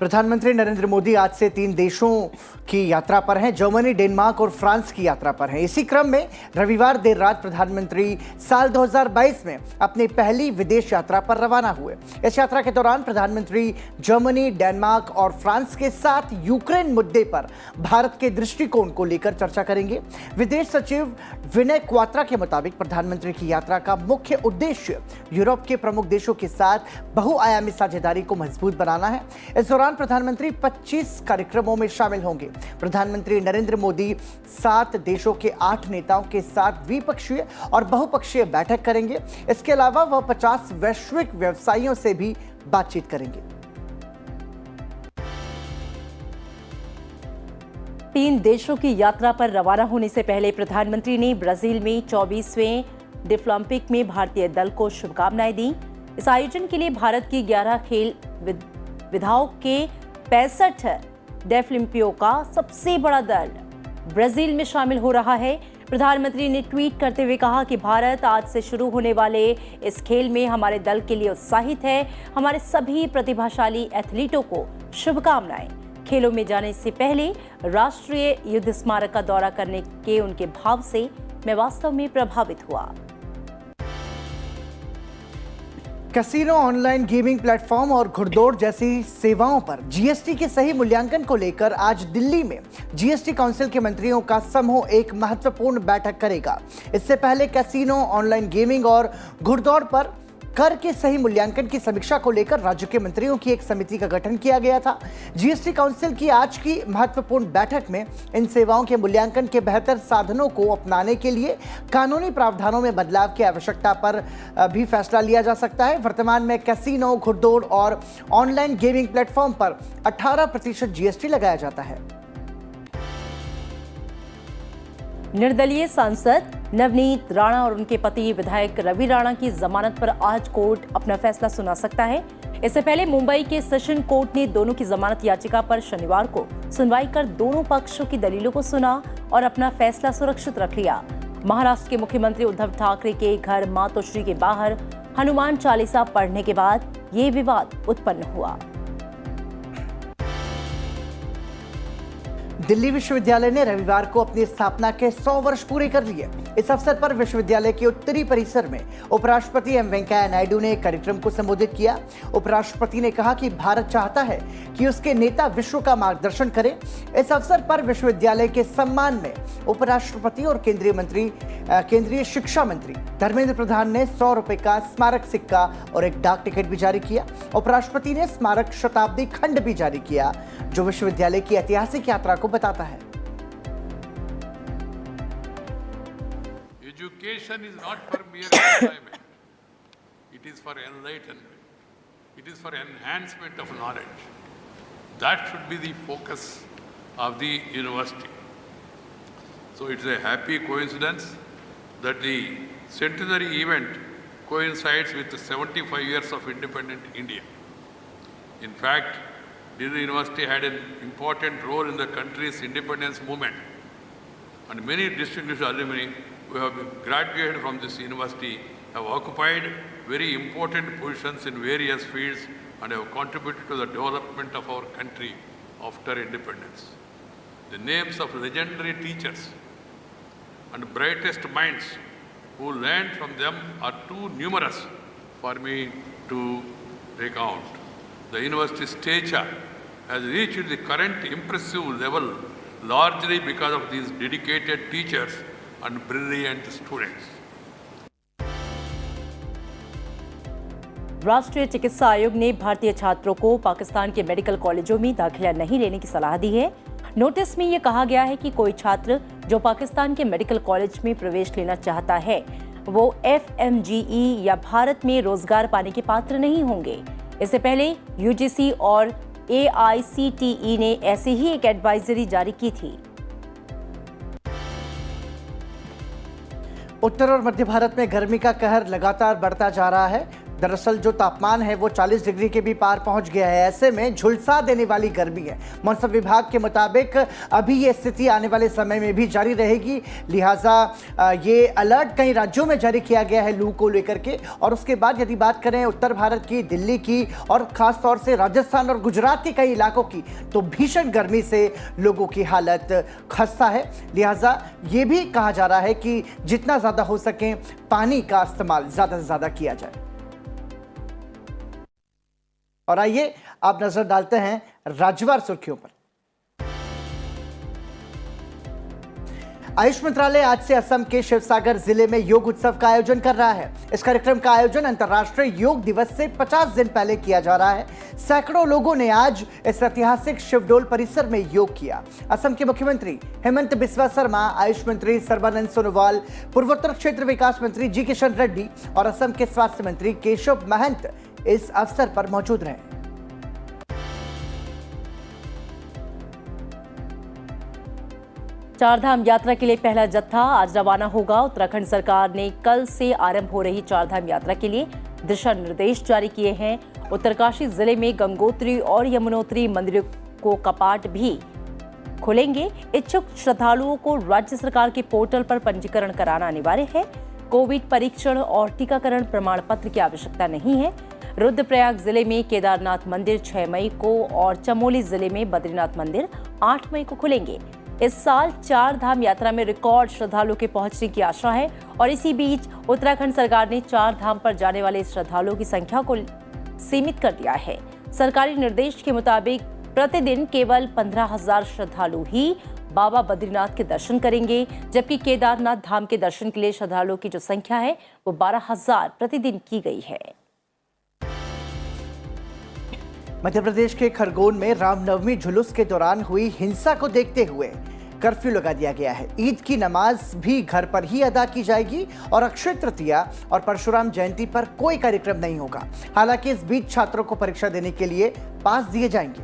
प्रधानमंत्री नरेंद्र मोदी आज से 3 देशों की यात्रा पर हैं। जर्मनी, डेनमार्क और फ्रांस की यात्रा पर हैं। इसी क्रम में रविवार देर रात प्रधानमंत्री साल 2022 में अपनी पहली विदेश यात्रा पर रवाना हुए। इस यात्रा के दौरान प्रधानमंत्री जर्मनी, डेनमार्क और फ्रांस के साथ यूक्रेन मुद्दे पर भारत के दृष्टिकोण को लेकर चर्चा करेंगे। विदेश सचिव विनय क्वात्रा के मुताबिक प्रधानमंत्री की यात्रा का मुख्य उद्देश्य यूरोप के प्रमुख देशों के साथ बहुआयामी साझेदारी को मजबूत बनाना है। इस दौरान प्रधानमंत्री 25 कार्यक्रमों में शामिल होंगे। प्रधानमंत्री नरेंद्र मोदी 7 देशों के 8 नेताओं के साथ द्विपक्षीय और बहुपक्षीय बैठक करेंगे। इसके अलावा वह 50 वैश्विक व्यवसायियों से भी बातचीत करेंगे। 3 देशों की यात्रा पर रवाना होने से पहले प्रधानमंत्री ने ब्राजील में 24वें डेफलिम्पिक में भारतीय दल को शुभकामनाएं दी। इस आयोजन के लिए भारत की 11 खेल विधाओं के 65 डेफलिम्पियों का सबसे बड़ा दल ब्राजील में शामिल हो रहा है। प्रधानमंत्री ने ट्वीट करते हुए कहा कि भारत आज से शुरू होने वाले इस खेल में हमारे दल के लिए उत्साहित है। हमारे सभी प्रतिभाशाली एथलीटों को शुभकामनाएं। खेलों में जाने से पहले राष्ट्रीय युद्ध स्मारक का दौरा करने के उनके भाव से मैं वास्तव में प्रभावित हुआ। कैसीनो, ऑनलाइन गेमिंग प्लेटफॉर्म और घुड़दौड़ जैसी सेवाओं पर जीएसटी के सही मूल्यांकन को लेकर आज दिल्ली में जीएसटी काउंसिल के मंत्रियों का समूह एक महत्वपूर्ण बैठक करेगा। इससे पहले कैसीनो, ऑनलाइन गेमिंग और घुड़दौड़ पर कर के सही मूल्यांकन की समीक्षा को लेकर राज्य के मंत्रियों की एक समिति का गठन किया गया था। जीएसटी काउंसिल की आज की महत्वपूर्ण बैठक में इन सेवाओं के मूल्यांकन के बेहतर साधनों को अपनाने के लिए कानूनी प्रावधानों में बदलाव की आवश्यकता पर भी फैसला लिया जा सकता है। वर्तमान में कैसीनो, घुड़दौड़ और ऑनलाइन गेमिंग प्लेटफॉर्म पर 18% जीएसटी लगाया जाता है। निर्दलीय सांसद नवनीत राणा और उनके पति विधायक रवि राणा की जमानत पर आज कोर्ट अपना फैसला सुना सकता है। इससे पहले मुंबई के सेशन कोर्ट ने दोनों की जमानत याचिका पर शनिवार को सुनवाई कर दोनों पक्षों की दलीलों को सुना और अपना फैसला सुरक्षित रख लिया। महाराष्ट्र के मुख्यमंत्री उद्धव ठाकरे के घर मातोश्री के बाहर हनुमान चालीसा पढ़ने के बाद ये विवाद उत्पन्न हुआ। दिल्ली विश्वविद्यालय ने रविवार को अपनी स्थापना के 100 वर्ष पूरे कर लिए। इस अवसर पर विश्वविद्यालय के उत्तरी परिसर में उपराष्ट्रपति एम वेंकैया नायडू ने एक कार्यक्रम को संबोधित किया। उपराष्ट्रपति ने कहा कि भारत चाहता है कि उसके नेता विश्व का मार्गदर्शन करें। इस अवसर पर विश्वविद्यालय के सम्मान में उपराष्ट्रपति और केंद्रीय शिक्षा मंत्री धर्मेंद्र प्रधान ने 100 रुपए का स्मारक सिक्का और एक डाक टिकट भी जारी किया। उपराष्ट्रपति ने स्मारक शताब्दी खंड भी जारी किया, जो विश्वविद्यालय की ऐतिहासिक यात्रा को बताता है। Education is not for mere enjoyment. It is for enlightenment. It is for enhancement of knowledge. That should be the focus of the university. So it's a happy coincidence that the centenary event coincides with the 75 years of independent India. In fact, Delhi University had an important role in the country's independence movement, and many distinguished alumni who have graduated from this university have occupied very important positions in various fields and have contributed to the development of our country after independence. The names of legendary teachers and brightest minds who learned from them are too numerous for me to recount. The university stature has reached the current impressive level largely because of these dedicated teachers and brilliant students. राष्ट्रीय चिकित्सा आयोग ने भारतीय छात्रों को पाकिस्तान के medical कॉलेजों में दाखिला नहीं लेने की सलाह दी है। नोटिस में ये कहा गया है कि कोई छात्र जो पाकिस्तान के मेडिकल कॉलेज में प्रवेश लेना चाहता है वो FMGE या भारत में रोजगार पाने के पात्र नहीं होंगे। इससे पहले UGC और AICTE ने ऐसे ही एक एडवाइजरी जारी की थी। उत्तर और मध्य भारत में गर्मी का कहर लगातार बढ़ता जा रहा है। दरअसल जो तापमान है वो 40 डिग्री के भी पार पहुंच गया है। ऐसे में झुलसा देने वाली गर्मी है। मौसम विभाग के मुताबिक अभी ये स्थिति आने वाले समय में भी जारी रहेगी, लिहाजा ये अलर्ट कई राज्यों में जारी किया गया है लू को लेकर के। और उसके बाद यदि बात करें उत्तर भारत की, दिल्ली की और खासतौर से राजस्थान और गुजरात के कई इलाकों की, तो भीषण गर्मी से लोगों की हालत खस्ता है। लिहाजा ये भी कहा जा रहा है कि जितना ज्यादा हो सके पानी का इस्तेमाल ज्यादा से ज्यादा किया जाए। और आइए आप नजर डालते हैं राज्यवार सुर्खियों पर। आयुष मंत्रालय आज से असम के शिवसागर जिले में योग उत्सव का आयोजन कर रहा है। इस कार्यक्रम का आयोजन अंतर्राष्ट्रीय योग दिवस से 50 दिन पहले किया जा रहा है। सैकड़ों लोगों ने आज इस ऐतिहासिक शिवडोल परिसर में योग किया। असम के मुख्यमंत्री हेमंत बिस्वा शर्मा, आयुष मंत्री सर्बानंद सोनोवाल, पूर्वोत्तर क्षेत्र विकास मंत्री जी किशन रेड्डी और असम के स्वास्थ्य मंत्री केशव महंत इस अवसर पर मौजूद रहे। चारधाम यात्रा के लिए पहला जत्था आज रवाना होगा। उत्तराखंड सरकार ने कल से आरंभ हो रही चारधाम यात्रा के लिए दिशा निर्देश जारी किए हैं। उत्तरकाशी जिले में गंगोत्री और यमुनोत्री मंदिरों को कपाट भी खुलेंगे। इच्छुक श्रद्धालुओं को राज्य सरकार के पोर्टल पर पंजीकरण कराना अनिवार्य है। कोविड परीक्षण और टीकाकरण प्रमाण पत्र की आवश्यकता नहीं है। रुद्रप्रयाग जिले में केदारनाथ मंदिर 6 मई को और चमोली जिले में बद्रीनाथ मंदिर 8 मई को खुलेंगे। इस साल चार धाम यात्रा में रिकॉर्ड श्रद्धालुओं के पहुंचने की आशा है और इसी बीच उत्तराखंड सरकार ने चार धाम पर जाने वाले श्रद्धालुओं की संख्या को सीमित कर दिया है। सरकारी निर्देश के मुताबिक प्रतिदिन केवल 15,000 श्रद्धालु ही बाबा बद्रीनाथ के दर्शन करेंगे, जबकि केदारनाथ धाम के दर्शन के लिए श्रद्धालुओं की जो संख्या है वो 12,000 प्रतिदिन की गई है। मध्य प्रदेश के खरगोन में रामनवमी जुलूस के दौरान हुई हिंसा को देखते हुए कर्फ्यू लगा दिया गया है। ईद की नमाज भी घर पर ही अदा की जाएगी और अक्षय तृतीया और परशुराम जयंती पर कोई कार्यक्रम नहीं होगा। हालांकि इस बीच छात्रों को परीक्षा देने के लिए पास दिए जाएंगे।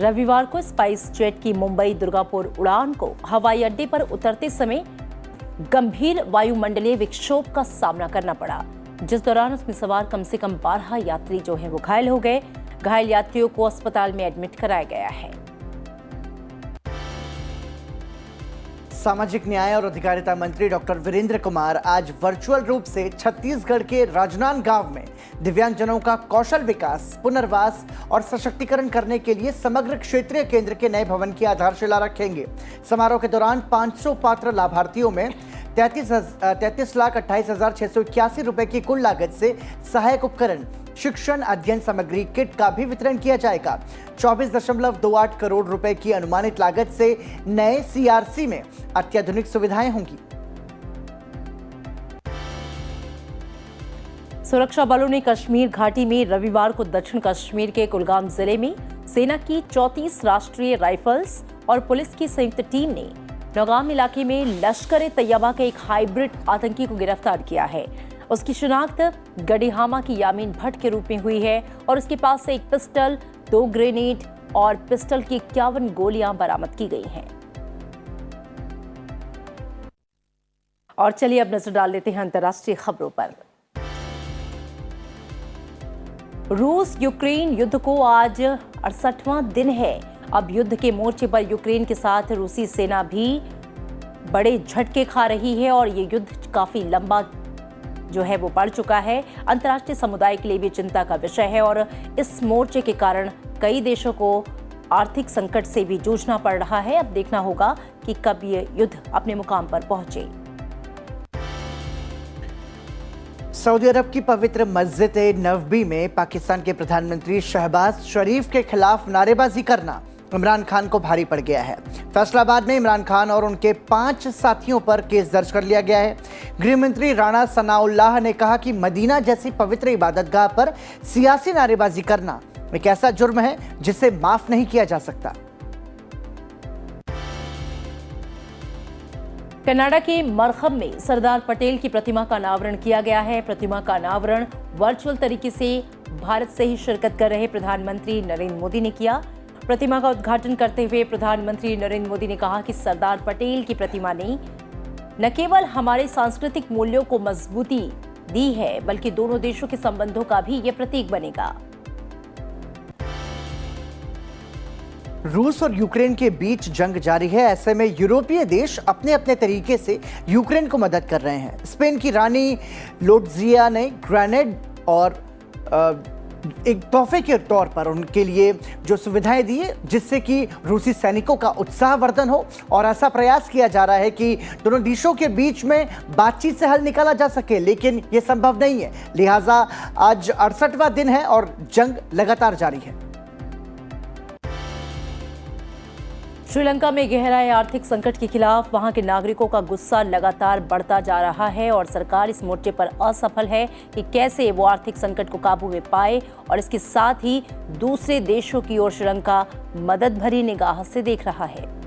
रविवार को स्पाइस जेट की मुंबई दुर्गापुर उड़ान को हवाई अड्डे पर उतरते समय गंभीर वायुमंडलीय विक्षोभ का सामना करना पड़ा, जिस दौरान उसमें सवार कम से कम 12 यात्री जो हैं वो घायल हो गए। घायल यात्रियों को अस्पताल में एडमिट कराया गया है। सामाजिक न्याय और अधिकारिता मंत्री डॉक्टर वीरेंद्र कुमार आज वर्चुअल रूप से छत्तीसगढ़ के राजनांदगांव में दिव्यांगजनों का कौशल विकास, पुनर्वास और सशक्तिकरण करने के लिए समग्र क्षेत्रीय केंद्र के नए भवन की आधारशिला रखेंगे। समारोह के दौरान 500 पात्र लाभार्थियों में 33,28,681 रुपए की कुल लागत से सहायक उपकरण, शिक्षण अध्ययन सामग्री किट का भी वितरण किया जाएगा। 24.28 करोड़ रुपए की अनुमानित लागत से नए सीआरसी में अत्याधुनिक सुविधाएं होंगी। सुरक्षा बलों ने कश्मीर घाटी में रविवार को दक्षिण कश्मीर के कुलगाम जिले में सेना की 34 राष्ट्रीय राइफल्स और पुलिस की संयुक्त टीम ने नौगाम इलाके में लश्कर-ए-तैयबा के एक हाइब्रिड आतंकी को गिरफ्तार किया है। उसकी शिनाख्त गढ़ीहामा की यामीन भट्ट के रूप में हुई है और उसके पास से एक पिस्टल, 2 ग्रेनेड और पिस्टल की 51 गोलियां बरामद की गई हैं। और चलिए अब नजर डाल लेते हैं अंतर्राष्ट्रीय खबरों पर। रूस यूक्रेन युद्ध को आज 68वां दिन है। अब युद्ध के मोर्चे पर यूक्रेन के साथ रूसी सेना भी बड़े झटके खा रही है और ये युद्ध काफी लंबा जो है वो बढ़ चुका है। अंतर्राष्ट्रीय समुदाय के लिए भी चिंता का विषय है और इस मोर्चे के कारण कई देशों को आर्थिक संकट से भी जूझना पड़ रहा है। अब देखना होगा कि कब ये युद्ध अपने मुकाम पर पहुंचे। सऊदी अरब की पवित्र मस्जिद नबवी में पाकिस्तान के प्रधानमंत्री शहबाज शरीफ के खिलाफ नारेबाजी करना इमरान खान को भारी पड़ गया है। फैसलाबाद में इमरान खान और उनके 5 साथियों पर केस दर्ज कर लिया गया है। गृह मंत्री राणा सनाउल्लाह ने कहा कि मदीना जैसी पवित्र इबादतगाह पर सियासी नारेबाजी करना एक ऐसा जुर्म है जिसे माफ नहीं किया जा सकता। कनाडा के मरखब में सरदार पटेल की प्रतिमा का अनावरण किया गया है। प्रतिमा का अनावरण वर्चुअल तरीके से भारत से ही शिरकत कर रहे प्रधानमंत्री नरेंद्र मोदी ने किया। प्रतिमा का उद्घाटन करते हुए प्रधानमंत्री नरेंद्र मोदी ने कहा कि सरदार पटेल की प्रतिमा ने न केवल हमारे सांस्कृतिक मूल्यों को मजबूती दी है, बल्कि दोनों देशों के संबंधों का भी ये प्रतीक बनेगा। रूस और यूक्रेन के बीच जंग जारी है। ऐसे में यूरोपीय देश अपने अपने तरीके से यूक्रेन को मदद कर रहे हैं। स्पेन की रानी लोट्जिया ने ग्रेनेड और एक तोहफे के तौर पर उनके लिए जो सुविधाएं दी है, जिससे कि रूसी सैनिकों का उत्साहवर्धन हो, और ऐसा प्रयास किया जा रहा है कि दोनों देशों के बीच में बातचीत से हल निकाला जा सके, लेकिन यह संभव नहीं है। लिहाजा आज 68वां दिन है और जंग लगातार जारी है। श्रीलंका में गहराए आर्थिक संकट के खिलाफ वहां के नागरिकों का गुस्सा लगातार बढ़ता जा रहा है और सरकार इस मोर्चे पर असफल है कि कैसे वो आर्थिक संकट को काबू में पाए, और इसके साथ ही दूसरे देशों की ओर श्रीलंका मदद भरी निगाह से देख रहा है।